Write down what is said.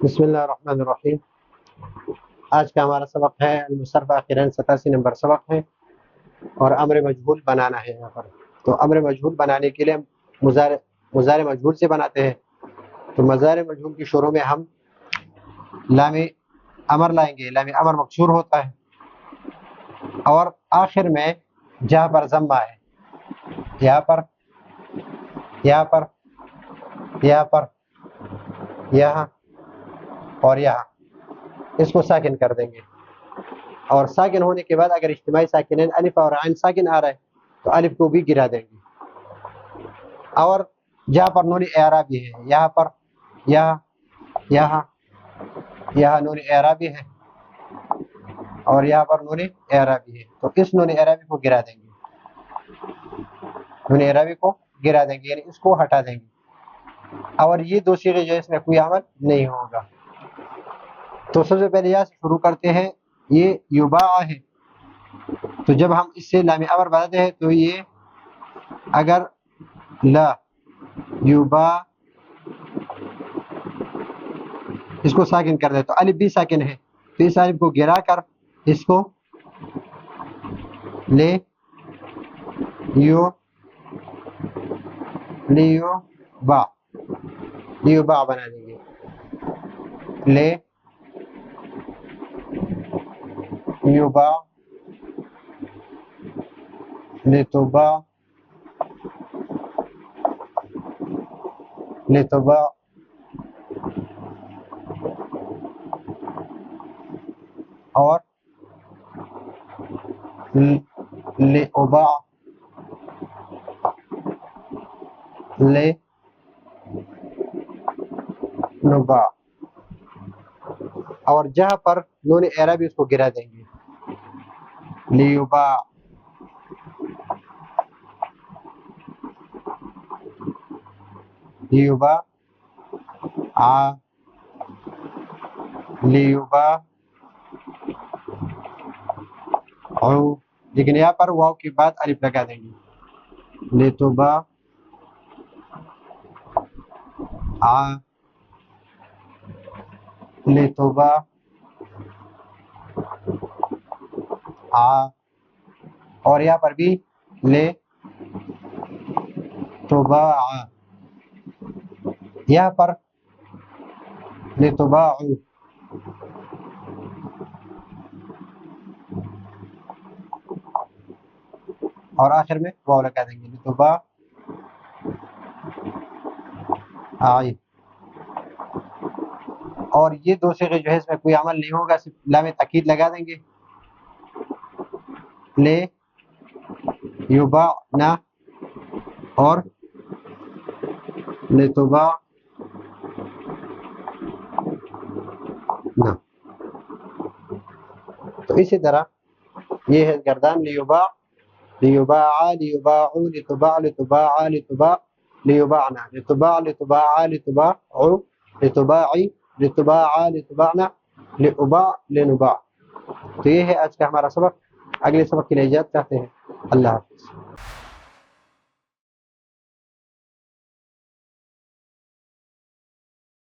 بسم اللہ الرحمن الرحیم۔ آج کا ہمارا سبق ہے المصرف آخرین 87 نمبر سبق ہے، اور امر مجہول بنانا ہے یہاں پر۔ تو امر مجہول بنانے کے لیے ہم مضارع مجہول سے بناتے ہیں۔ تو مضارع مجہول کی شروع میں ہم لام امر لائیں گے۔ لام امر مکسور ہوتا ہے، اور آخر میں جہاں پر ضمہ ہے، یہاں پر یہاں اور یہاں، اس کو ساکن کر دیں گے۔ اور ساکن ہونے کے بعد اگر اجتماعی ساکنین الف اور عین ساکن آ رہا ہے تو الف کو بھی گرا دیں گے۔ اور جہاں پر نون اعرابی ہے، یہاں پر یہاں نون اعرابی ہے، اور یہاں پر نون اعرابی ہے، تو اس نون اعرابی کو گرا دیں گے۔ نون اعرابی کو گرا دیں گے، یعنی اس کو ہٹا دیں گے۔ اور یہ دو صیغے جو اس میں کوئی عمل نہیں ہوگا۔ تو سب سے پہلے یہاں سے شروع کرتے ہیں۔ یہ یباع ہے، تو جب ہم اس سے لام امر بناتے ہیں تو یہ اگر لا یباع اس کو ساکن کر دے تو الف بھی ساکن ہے، تو اس الف کو گرا کر اس کو لیوباع بنا دیں گے۔ لیوباع لتباع اور لأباع لنباع، اور جہاں پر نون اعرابی اس کو گرا دیں گے۔ لیباع لیکن یہاں پر واو کے بعد الف لگا دیں گے۔ لتباع اور یہاں پر بھی لتباع، یہاں پر لتباع، اور آخر میں واو لگا دیں گے۔ لتباع اور یہ دو صیغے جو ہے اس میں کوئی عمل نہیں ہوگا، صرف لام تاکید لگا دیں گے۔ لیباعنا اور لتباعنا۔ تو اسی طرح یہ ہے گردان لیباع لیباعوا لتباع لیباعنا لتباع لتباعنا لأباع لنباع۔ تو یہ ہے آج کا ہمارا سبق۔ اگلے سبق کے لیے اجازت چاہتے ہیں۔ اللہ حافظ۔